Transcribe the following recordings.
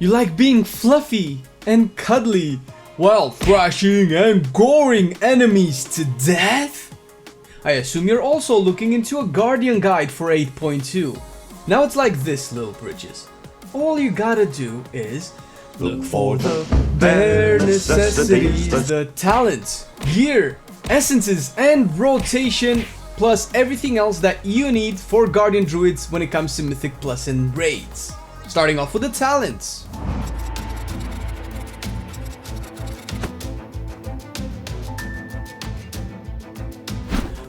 You like being fluffy and cuddly while thrashing and goring enemies to death? I assume you're also looking into a Guardian guide for 8.2. Now it's like this, little bridges. All you gotta do is look for the bare necessities, the talents, gear, essences, and rotation, plus everything else that you need for Guardian Druids when it comes to Mythic Plus and raids. Starting off with the talents.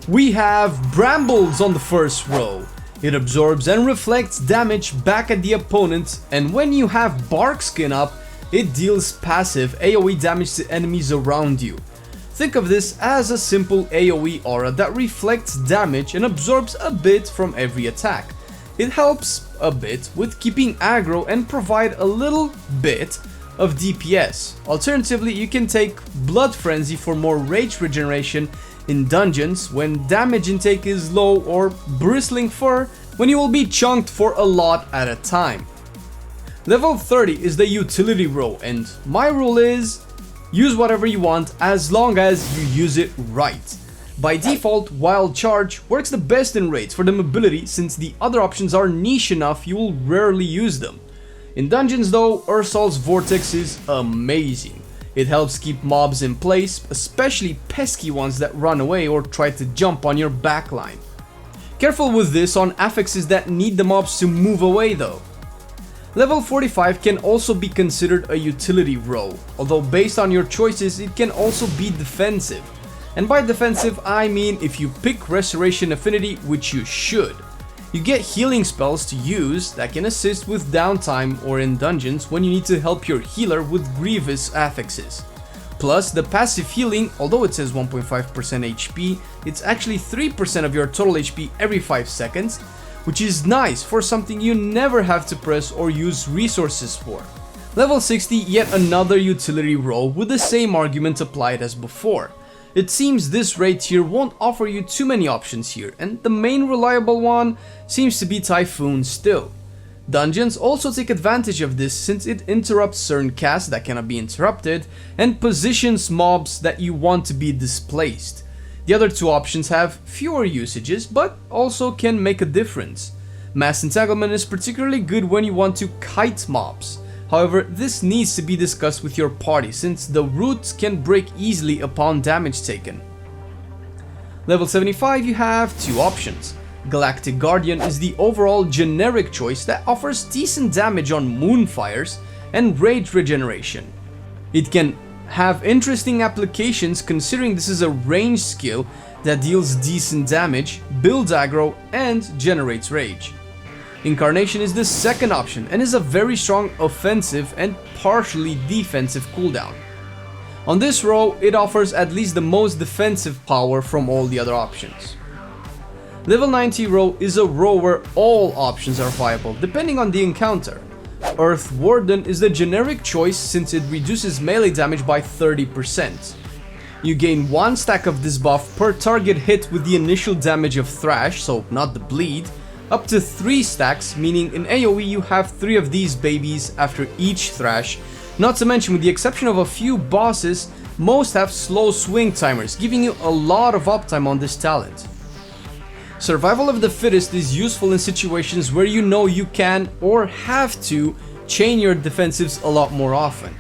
We have Brambles on the first row. It absorbs and reflects damage back at the opponent, and when you have Bark Skin up, it deals passive AoE damage to enemies around you. Think of this as a simple AoE aura that reflects damage and absorbs a bit from every attack. It helps a bit with keeping aggro and provide a little bit of DPS. Alternatively, you can take Blood Frenzy for more rage regeneration in dungeons when damage intake is low, or Bristling Fur when you will be chunked for a lot at a time. Level 30 is the utility row, and my rule is use whatever you want as long as you use it right. By default, Wild Charge works the best in raids for the mobility, since the other options are niche enough you will rarely use them. In dungeons though, Ursol's Vortex is amazing. It helps keep mobs in place, especially pesky ones that run away or try to jump on your backline. Careful with this on affixes that need the mobs to move away though. Level 45 can also be considered a utility row, although based on your choices it can also be defensive. And by defensive I mean if you pick Restoration Affinity, which you should. You get healing spells to use that can assist with downtime or in dungeons when you need to help your healer with grievous affixes. Plus the passive healing, although it says 1.5% HP, it's actually 3% of your total HP every 5 seconds, which is nice for something you never have to press or use resources for. Level 60, yet another utility row with the same argument applied as before. It seems this raid tier won't offer you too many options here, and the main reliable one seems to be Typhoon still. Dungeons also take advantage of this since it interrupts certain casts that cannot be interrupted and positions mobs that you want to be displaced. The other two options have fewer usages but also can make a difference. Mass Entanglement is particularly good when you want to kite mobs. However, this needs to be discussed with your party since the roots can break easily upon damage taken. Level 75, you have two options. Galactic Guardian is the overall generic choice that offers decent damage on Moonfires and rage regeneration. It can have interesting applications considering this is a range skill that deals decent damage, builds aggro, and generates rage. Incarnation is the second option and is a very strong offensive and partially defensive cooldown. On this row, it offers at least the most defensive power from all the other options. Level 90 row is a row where all options are viable depending on the encounter. Earth Warden is the generic choice since it reduces melee damage by 30%. You gain 1 stack of this buff per target hit with the initial damage of Thrash, so not the bleed, up to 3 stacks, meaning in AoE you have 3 of these babies after each Thrash. Not to mention, with the exception of a few bosses, most have slow swing timers, giving you a lot of uptime on this talent. Survival of the Fittest is useful in situations where you know you can or have to chain your defensives a lot more often.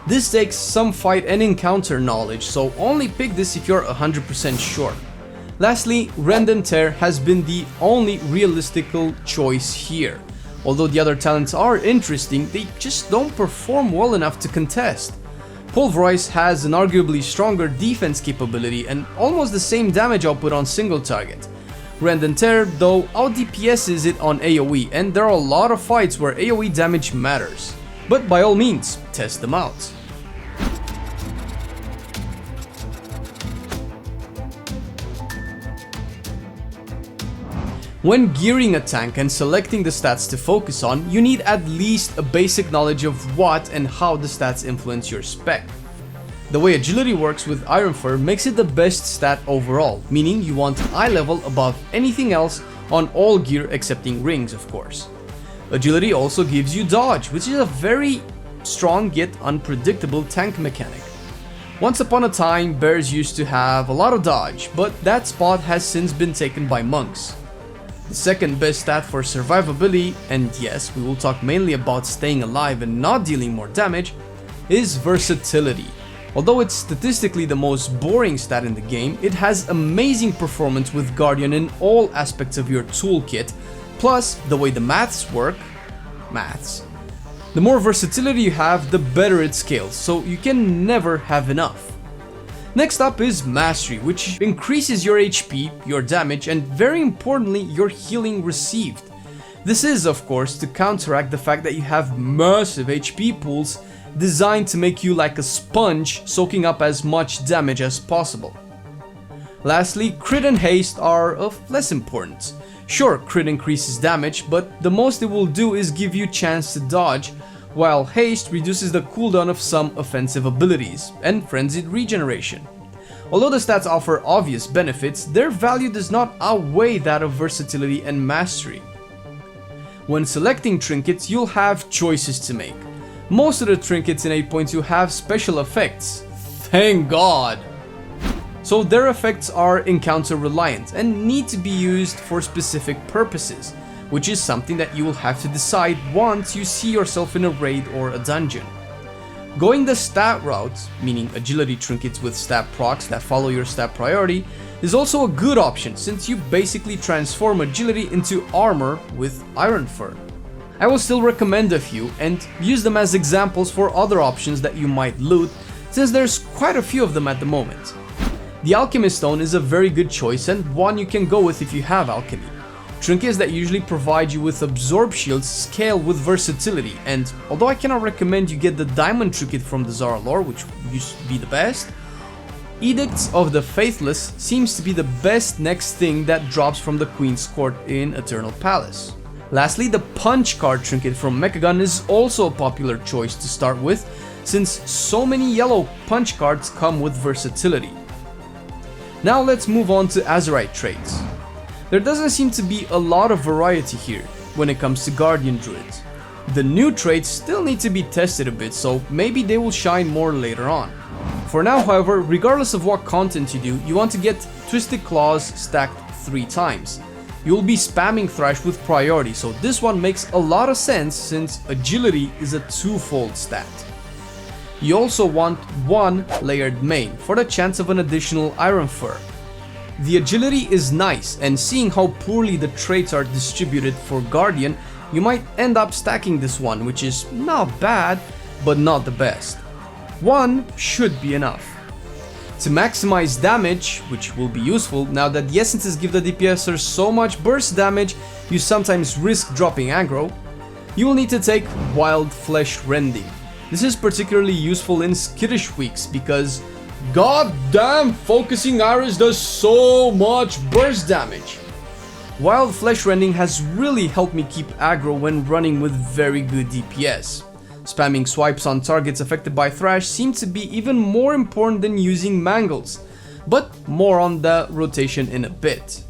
This takes some fight and encounter knowledge, so only pick this if you're 100% sure. Lastly, Rend and Tear has been the only realistical choice here. Although the other talents are interesting, they just don't perform well enough to contest. Pulverize has an arguably stronger defense capability and almost the same damage output on single target. Rend and Tear though out DPSs it on AoE, and there are a lot of fights where AoE damage matters. But by all means, test them out. When gearing a tank and selecting the stats to focus on, you need at least a basic knowledge of what and how the stats influence your spec. The way agility works with Iron Fur makes it the best stat overall, meaning you want eye level above anything else on all gear excepting rings, of course. Agility also gives you dodge, which is a very strong yet unpredictable tank mechanic. Once upon a time, bears used to have a lot of dodge, but that spot has since been taken by monks. The second best stat for survivability, and yes, we will talk mainly about staying alive and not dealing more damage, is versatility. Although it's statistically the most boring stat in the game, it has amazing performance with Guardian in all aspects of your toolkit, plus the way the maths work, the more versatility you have, the better it scales, so you can never have enough. Next up is Mastery, which increases your HP, your damage, and very importantly, your healing received. This is, of course, to counteract the fact that you have massive HP pools designed to make you like a sponge, soaking up as much damage as possible. Lastly, Crit and Haste are of less importance. Sure, Crit increases damage, but the most it will do is give you chance to dodge, while Haste reduces the cooldown of some offensive abilities, and Frenzied Regeneration. Although the stats offer obvious benefits, their value does not outweigh that of Versatility and Mastery. When selecting trinkets, you'll have choices to make. Most of the trinkets in 8.2 have special effects. Thank God! So their effects are encounter reliant and need to be used for specific purposes, which is something that you will have to decide once you see yourself in a raid or a dungeon. Going the stat route, meaning agility trinkets with stat procs that follow your stat priority, is also a good option since you basically transform agility into armor with Iron Fur. I will still recommend a few and use them as examples for other options that you might loot, since there's quite a few of them at the moment. The Alchemist Stone is a very good choice and one you can go with if you have alchemy. Trinkets that usually provide you with absorb shields scale with versatility, and although I cannot recommend you get the diamond trinket from the Zara lore, which used to be the best, Edicts of the Faithless seems to be the best next thing that drops from the Queen's Court in Eternal Palace. Lastly, the Punch card trinket from Mechagun is also a popular choice to start with, since so many yellow punch cards come with versatility. Now let's move on to Azurite Traits. There doesn't seem to be a lot of variety here when it comes to Guardian Druids. The new traits still need to be tested a bit, so maybe they will shine more later on. For now, however, regardless of what content you do, you want to get Twisted Claws stacked 3 times. You will be spamming Thrash with priority, so this one makes a lot of sense since Agility is a 2-fold stat. You also want 1 layered main for the chance of an additional Iron Fur. The agility is nice, and seeing how poorly the traits are distributed for Guardian, you might end up stacking this one, which is not bad, but not the best. 1 should be enough. To maximize damage, which will be useful now that the essences give the DPSer so much burst damage you sometimes risk dropping aggro, you will need to take Wild Flesh Rending. This is particularly useful in skittish weeks because goddamn focusing arrows does so much burst damage. Wild Flesh Rending has really helped me keep aggro when running with very good DPS. Spamming swipes on targets affected by Thrash seems to be even more important than using Mangles, but more on the rotation in a bit.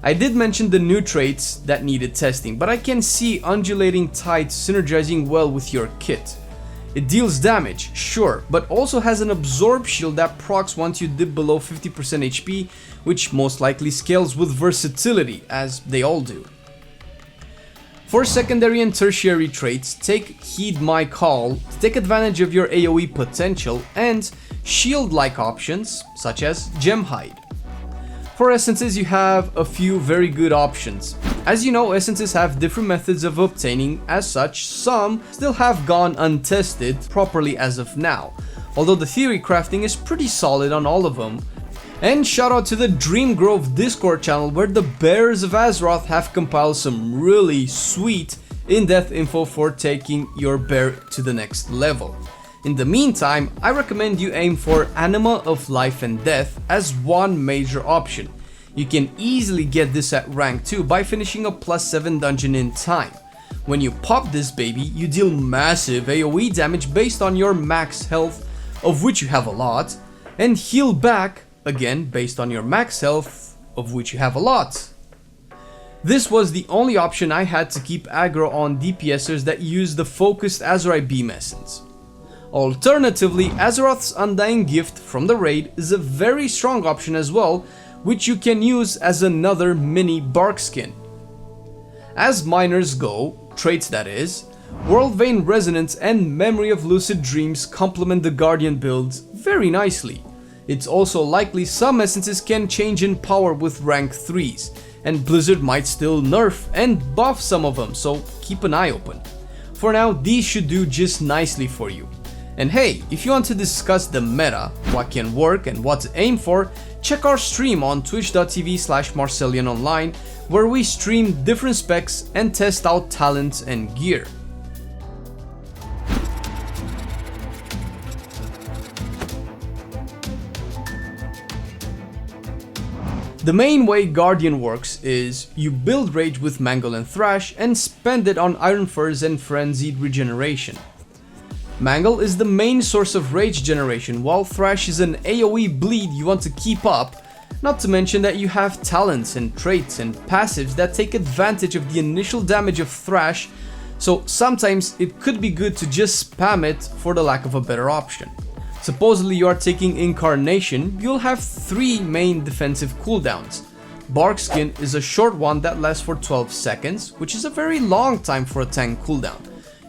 I did mention the new traits that needed testing, but I can see Undulating Tide synergizing well with your kit. It deals damage, sure, but also has an absorb shield that procs once you dip below 50% HP, which most likely scales with versatility, as they all do. For secondary and tertiary traits, take Heed My Call to take advantage of your AoE potential and shield-like options, such as Gem Hide. For essences, you have a few very good options. As you know, essences have different methods of obtaining, as such, some still have gone untested properly as of now, although the theory crafting is pretty solid on all of them. And shout out to the Dream Grove Discord channel where the Bears of Azeroth have compiled some really sweet in-depth info for taking your bear to the next level. In the meantime, I recommend you aim for Anima of Life and Death as one major option. You can easily get this at rank 2 by finishing a +7 dungeon in time. When you pop this baby, you deal massive AoE damage based on your max health, of which you have a lot, and heal back, again based on your max health, of which you have a lot. This was the only option I had to keep aggro on DPSers that use the focused Azurite Beam Essence. Alternatively, Azeroth's Undying Gift from the raid is a very strong option as well, which you can use as another mini bark skin. As minors go, traits that is, World Vein Resonance and Memory of Lucid Dreams complement the Guardian builds very nicely. It's also likely some essences can change in power with rank 3s, and Blizzard might still nerf and buff some of them, so keep an eye open. For now, these should do just nicely for you. And hey, if you want to discuss the meta, what can work and what to aim for, check our stream on twitch.tv/MarcelianOnline, where we stream different specs and test out talents and gear. The main way Guardian works is you build Rage with Mangle and Thrash and spend it on Iron Furs and Frenzied Regeneration. Mangle is the main source of rage generation, while Thrash is an AoE bleed you want to keep up, not to mention that you have talents and traits and passives that take advantage of the initial damage of Thrash, so sometimes it could be good to just spam it for the lack of a better option. Supposedly you are taking Incarnation, you'll have 3 main defensive cooldowns. Bark Skin is a short one that lasts for 12 seconds, which is a very long time for a tank cooldown.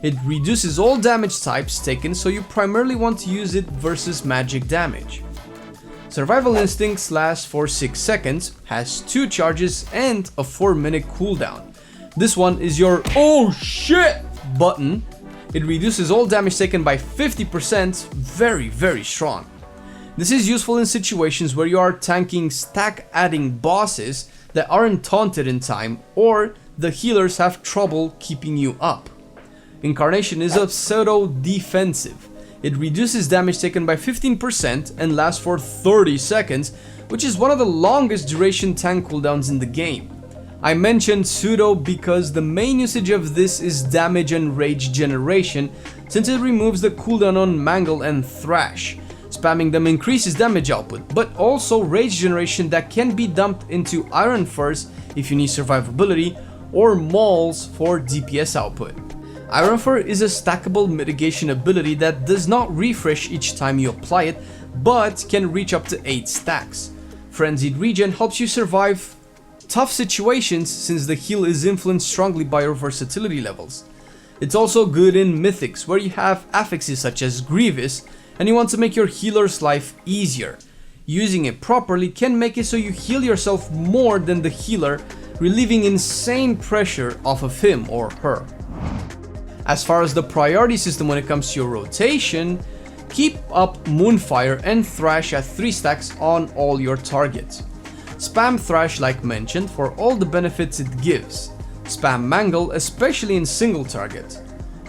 It reduces all damage types taken, so you primarily want to use it versus magic damage. Survival Instincts lasts for 6 seconds, has 2 charges and a 4-minute cooldown. This one is your "oh shit" button. It reduces all damage taken by 50%, very strong. This is useful in situations where you are tanking stack adding bosses that aren't taunted in time, or the healers have trouble keeping you up. Incarnation is a pseudo defensive. It reduces damage taken by 15% and lasts for 30 seconds, which is one of the longest duration tank cooldowns in the game. I mentioned pseudo because the main usage of this is damage and rage generation, since it removes the cooldown on Mangle and Thrash. Spamming them increases damage output, but also rage generation that can be dumped into Iron Furs if you need survivability, or Mauls for DPS output. Iron Fur is a stackable mitigation ability that does not refresh each time you apply it, but can reach up to 8 stacks. Frenzied Regen helps you survive tough situations since the heal is influenced strongly by your versatility levels. It's also good in Mythics, where you have affixes such as Grievous and you want to make your healer's life easier. Using it properly can make it so you heal yourself more than the healer, relieving insane pressure off of him or her. As far as the priority system when it comes to your rotation, keep up Moonfire and Thrash at 3 stacks on all your targets. Spam Thrash like mentioned for all the benefits it gives. Spam Mangle especially in single target.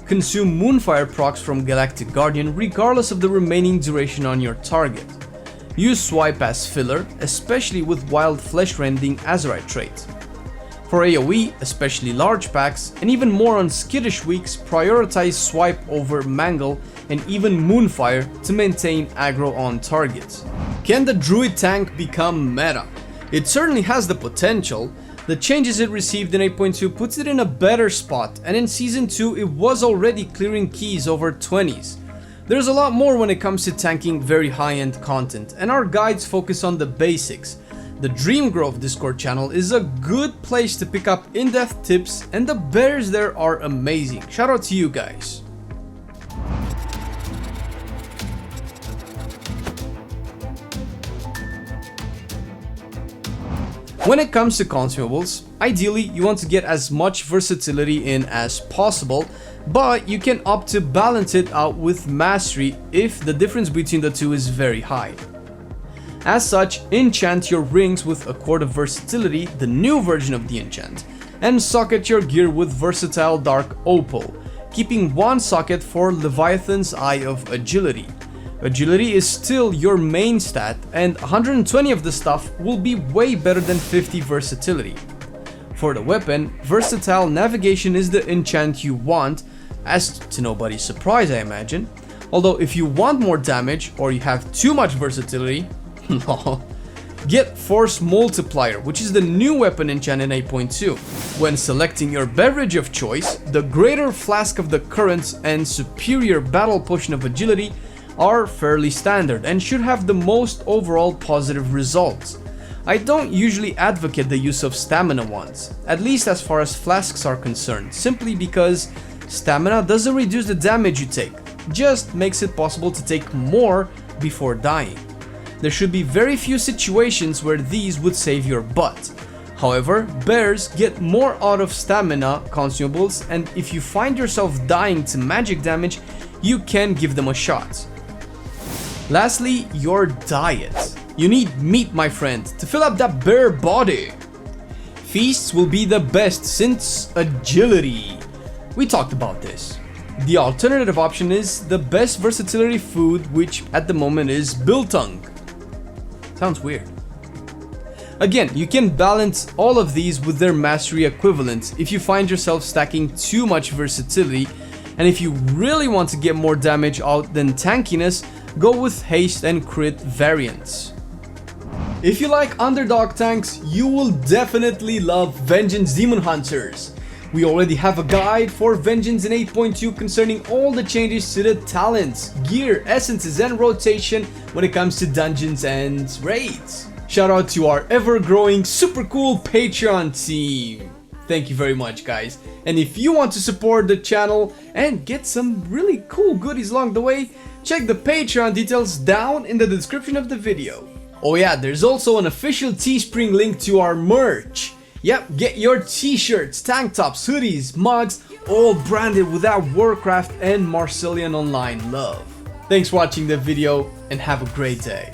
Consume Moonfire procs from Galactic Guardian regardless of the remaining duration on your target. Use Swipe as filler, especially with Wild Flesh Rending Azurite Trait. For AoE, especially large packs, and even more on skittish weeks, prioritize Swipe over Mangle and even Moonfire to maintain aggro on targets. Can the Druid tank become meta? It certainly has the potential. The changes it received in 8.2 puts it in a better spot, and in Season 2 it was already clearing keys over 20s. There's a lot more when it comes to tanking very high-end content, and our guides focus on the basics. The Dream Grove Discord channel is a good place to pick up in-depth tips, and the bears there are amazing. Shout out to you guys. When it comes to consumables, ideally you want to get as much versatility in as possible, but you can opt to balance it out with mastery if the difference between the two is very high. As such, enchant your rings with a Cord of Versatility, the new version of the enchant, and socket your gear with Versatile Dark Opal, keeping one socket for Leviathan's Eye of Agility. Agility is still your main stat, and 120 of the stuff will be way better than 50 versatility. For the weapon, Versatile Navigation is the enchant you want, as to nobody's surprise I imagine, although if you want more damage or you have too much versatility, Get Force Multiplier, which is the new weapon enchant in 8.2. When selecting your beverage of choice, the Greater Flask of the Currents and Superior Battle Potion of Agility are fairly standard and should have the most overall positive results. I don't usually advocate the use of stamina ones, at least as far as flasks are concerned, simply because stamina doesn't reduce the damage you take, just makes it possible to take more before dying. There should be very few situations where these would save your butt. However, bears get more out of stamina consumables, and if you find yourself dying to magic damage, you can give them a shot. Lastly, your diet. You need meat, my friend, to fill up that bear body. Feasts will be the best since agility. We talked about this. The alternative option is the best versatility food, which at the moment is biltong. Sounds weird. Again, you can balance all of these with their mastery equivalents if you find yourself stacking too much versatility, and if you really want to get more damage out than tankiness, go with haste and crit variants. If you like underdog tanks, you will definitely love Vengeance Demon Hunters. We already have a guide for Vengeance in 8.2 concerning all the changes to the talents, gear, essences and rotation when it comes to dungeons and raids. Shout out to our ever-growing super cool Patreon team. Thank you very much, guys. And if you want to support the channel and get some really cool goodies along the way, check the Patreon details down in the description of the video. Oh yeah, there's also an official Teespring link to our merch. Yep, get your t-shirts, tank tops, hoodies, mugs, all branded with our Warcraft and Marcelian Online love. Thanks for watching the video and have a great day.